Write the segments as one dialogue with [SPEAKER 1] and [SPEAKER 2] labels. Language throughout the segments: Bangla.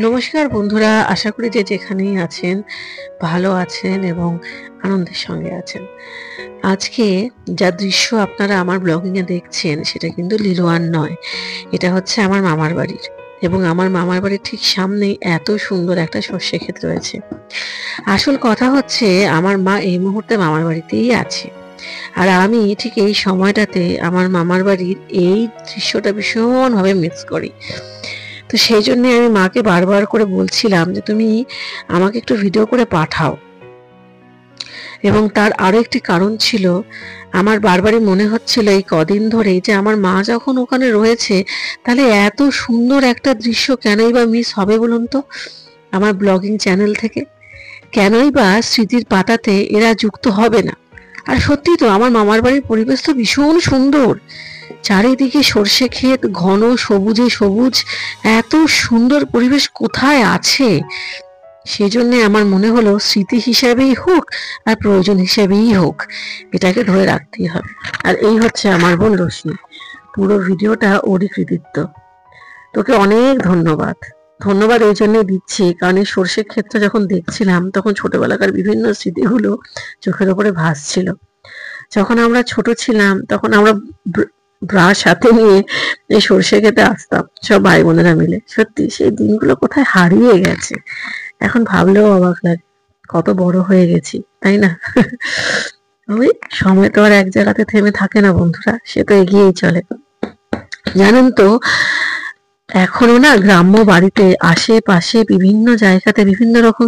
[SPEAKER 1] নমস্কার বন্ধুরা, আশা করি যে যেখানেই আছেন ভালো আছেন এবং আনন্দের সঙ্গে আছেন। আজকে যা দৃশ্য আপনারা আমার ব্লগিং এ দেখছেন সেটা কিন্তু লিলোয়ান নয়, এটা হচ্ছে আমার মামার বাড়ির। এবং আমার মামার বাড়ির ঠিক সামনেই এত সুন্দর একটা সর্ষে ক্ষেত রয়েছে। আসল কথা হচ্ছে আমার মা এই মুহূর্তে মামার বাড়িতেই আছে, আর আমি ঠিক এই সময়টাতে আমার মামার বাড়ির এই দৃশ্যটা ভীষণভাবে মিস করি। তো সেই জন্য আমি মাকে বারবার করে বলছিলাম যে তুমি আমাকে একটু ভিডিও করে পাঠাও। এবং তার আরো একটি কারণ ছিল, আমার বারবারই মনে হচ্ছিল এই কদিন ধরেই যে আমার মা যখন ওখানে রয়েছে, তাহলে এত সুন্দর একটা দৃশ্য কেনই বা মিস হবে বলুন তো আমার ব্লগিং চ্যানেল থেকে? কেনই বা স্মৃতির পাতাতে এরা যুক্ত হবে না? আর সত্যি তো আমার মামার বাড়ির পরিবেশ তো ভীষণ সুন্দর, চারিদিকে সর্ষে ক্ষেত, ঘন সবুজে সবুজ, এত সুন্দর পরিবেশ কোথায় আছে? সেজন্য আমার মনে হলো স্মৃতি হিসাবেই হোক আর প্রয়োজন হিসাবেই হোক, এটাকে ধরে রাখতেই হবে। আর এই হচ্ছে আমার বোন রশ্মি, পুরো ভিডিওটা ওরই কৃতিত্ব। তোকে অনেক ধন্যবাদ। ধন্যবাদ এই জন্য দিচ্ছি কারণ এই সর্ষে ক্ষেতটা যখন দেখছিলাম তখন ছোটবেলাকার বিভিন্ন স্মৃতিগুলো চোখের ওপরে ভাসছিল। যখন আমরা ছোট ছিলাম তখন আমরা ব্রাশ হাতে নিয়ে এই সর্ষে খেতে আসতাম সব ভাই বোনেরা মিলে। সত্যি সেই দিনগুলো কোথায় হারিয়ে গেছে, এখন ভাবলেও অবাক লাগে কত বড় হয়ে গেছি, তাই না? ওই সময় তো আর এক জায়গাতে থেমে থাকে না বন্ধুরা, সে তো এগিয়েই চলে। জানেন তো, এখনো না গ্রাম্য বাড়িতে আশেপাশে বিভিন্ন জায়গাতে বিভিন্ন রকম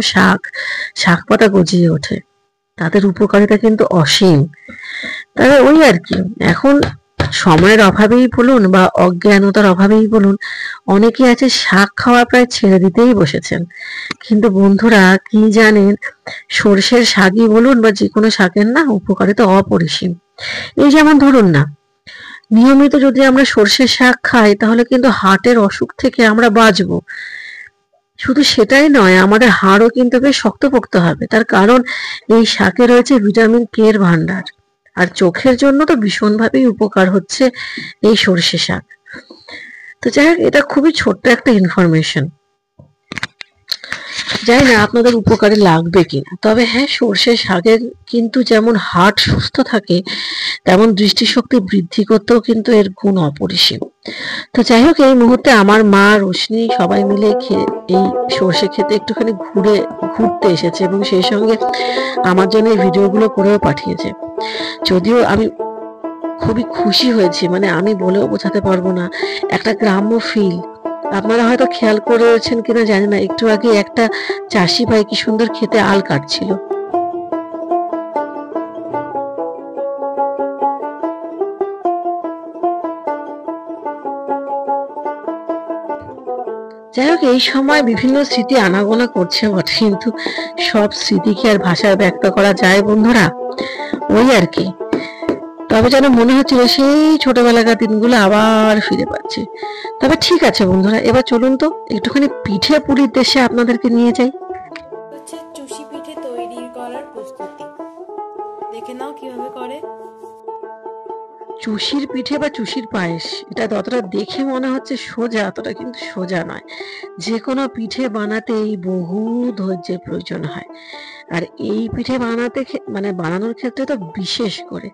[SPEAKER 1] শাক পাতা গজিয়ে ওঠে। তাদের উপকারিতা কিন্তু অসীম। তবে ওই আর কি, এখন সময়ের অভাবেই বলুন বা অজ্ঞানতার অভাবেই বলুন, অনেকে আছে শাক খাওয়া প্রায় ছেড়ে দিতেই বসেছেন। কিন্তু বন্ধুরা কি জানেন, সর্ষের শাকই বলুন বা যে কোনো শাকের না উপকারিতা অপরিসীম। এই যেমন ধরুন না, নিয়মিত যদি আমরা সর্ষের শাক খাই তাহলে কিন্তু হার্টের অসুখ থেকে আমরা বাঁচবো। শুধু সেটাই নয়, আমাদের হাড়ও কিন্তু বেশ শক্তপোক্ত হবে, তার কারণ এই শাকে রয়েছে ভিটামিন কে এর ভান্ডার। আর চোখের জন্য তো ভীষণভাবেই উপকার হচ্ছে এই সর্ষে শাক। তো যাই হোক, এটা খুবই ছোট্ট একটা ইনফরমেশন, জানি না আপনাদের উপকারে লাগবে কিনা। তবে হ্যাঁ, সর্ষে শাকের কিন্তু যেমন হার্ট সুস্থ থাকে, তেমন দৃষ্টিশক্তি বৃদ্ধি করতেও কিন্তু এর গুণ অপরিসীম। তো যাই হোক, এই মুহূর্তে আমার মা রোশনি সবাই মিলে এই সর্ষে খেতে একটুখানি ঘুরতে এসেছে এবং সেই সঙ্গে আমার জন্য এই ভিডিওগুলো করেও পাঠিয়েছে। যদিও আমি খুবই খুশি হয়েছি, মানে আমি বলেও বোঝাতে পারবো না, একটা গ্রাম্য ফিল। আপনারা হয়তো খেয়াল করেছেন কিনা জানি না, একটু আগে একটা চাষি ভাই কি সুন্দর খেতে আল কাটছিল। যাই হোক, এই সময় বিভিন্ন স্মৃতি আনাগোনা করছে বটে, কিন্তু সব স্মৃতি কি আর ভাষায় ব্যক্ত করা যায় বন্ধুরা? ওই আর কি। তবে যেন মনে হচ্ছিল সেই ছোটবেলাকার দিনগুলো আবার ফিরে পাচ্ছি। তবে ঠিক আছে বন্ধুরা, এবার চলুন তো একটুখানি পিঠে পুলির দেশে আপনাদেরকে নিয়ে যাই।
[SPEAKER 2] হচ্ছে চুষি পিঠে তৈরি করার প্রস্তুতি, দেখে নাও কিভাবে করে।
[SPEAKER 1] চুষির পিঠে বা চুষির পায়েস, এটা যতটা দেখে মনে হচ্ছে সোজা, ততটা কিন্তু সোজা নয়। যে কোনো পিঠে বানাতেই বহু ধৈর্যের প্রয়োজন হয়, আর এই পিঠে বানানোর ক্ষেত্রে তো বিশেষ করে।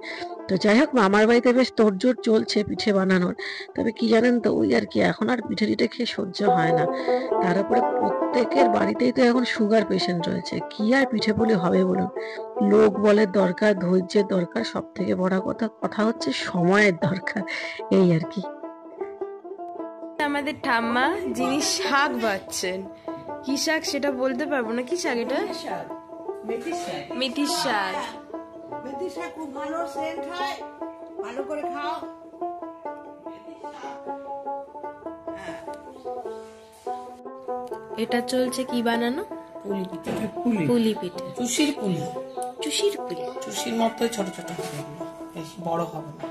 [SPEAKER 1] তো যাই হোক, মামার বাড়িতে বেশ তোড়জোড় চলছে পিঠে বানানোর। তবে কি জানেন তো, ওই আর কি, এখন আর পিঠে টিঠে খেয়ে সহ্য হয় না। তার উপরে প্রত্যেকের বাড়িতেই তো এখন সুগার পেশেন্ট রয়েছে, কি আর পিঠে পুলি হবে বলুন? লোক বলের দরকার, ধৈর্যের দরকার, সব থেকে বড় কথা হচ্ছে সময়ের দরকার, এই আর কি।
[SPEAKER 2] আমাদের ঠাম্মা যিনি শাক বাচ্ছেন, কি শাক সেটা বলতে পারবো না। কি শাক এটা? মেথির শাক।
[SPEAKER 3] মেথির শাক খুব ভালো সেন্ট হয়, ভালো করে খাও।
[SPEAKER 2] এটা চলছে কি বানানো?
[SPEAKER 3] পুলি পিঠে।
[SPEAKER 2] পুলি পিঠে,
[SPEAKER 3] চুষির পুলি।
[SPEAKER 2] চুষির পুলি।
[SPEAKER 3] চুষির মতোই ছোট ছোট হবে এগুলো, বেশি বড় হবে না।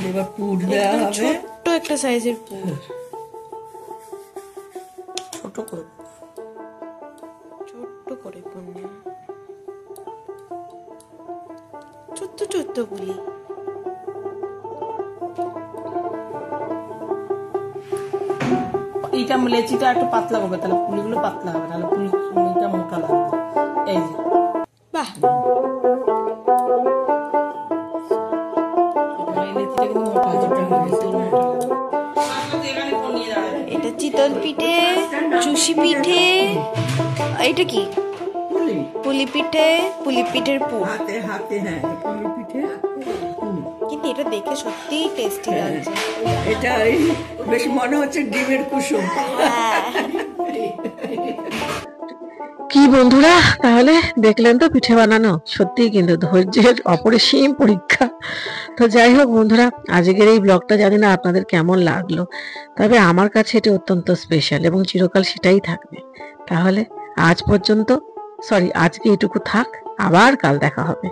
[SPEAKER 3] এবার পুর দেওয়া হবে,
[SPEAKER 2] ছোট্ট একটা সাইজের পুর,
[SPEAKER 3] ছোট করে
[SPEAKER 2] ছোট ছোট্ট করে পূর্ণিমা, ছোট্ট ছোট্ট গুলি।
[SPEAKER 4] এইটা লেচিটা একটু পাতলা হবে, তাহলে পুলিগুলো পাতলা হবে, তাহলে পুলিটা মোটা লাগবে। এই যে
[SPEAKER 2] বাহ,
[SPEAKER 4] এই লেচিটা কিন্তু মোটা আছে,
[SPEAKER 2] এটা চিতল পিঠে, চুষি পিঠে, এটা কি
[SPEAKER 3] পুলি
[SPEAKER 2] পুলি পিঠে, পুলি পিঠের পুর।
[SPEAKER 3] হাতে হাতে, হ্যাঁ পুলি পিঠে।
[SPEAKER 2] কিন্তু এটা দেখে সত্যিই টেস্টি লাগছে।
[SPEAKER 3] এটা এই বেশ মনে হচ্ছে ডিমের কুসুম।
[SPEAKER 2] হ্যাঁ,
[SPEAKER 1] কি বন্ধুরা, তাহলে দেখলেন তো পিঠে বানানো সত্যিই কিন্তু ধৈর্যের অপরিসীম পরীক্ষা। তো যাই হোক বন্ধুরা, আজকের এই ব্লগটা জানি না আপনাদের কেমন লাগলো, তবে আমার কাছে এটি অত্যন্ত স্পেশাল এবং চিরকাল সেটাই থাকবে। তাহলে আজ পর্যন্ত, আজকে এটুকু থাক, আবার কাল দেখা হবে।